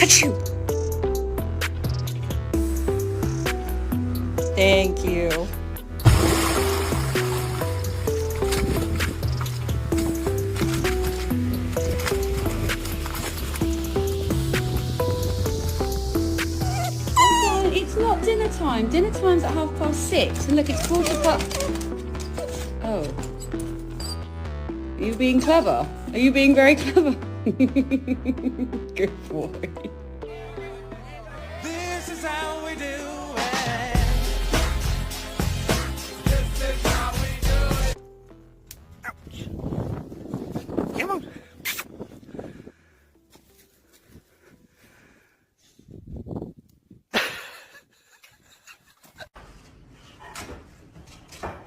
Achoo! Thank you. It's not dinner time. Dinner time's at 6:30. And look, it's 6:15. Oh. Are you being clever? Are you being very clever? Good boy. This is how we do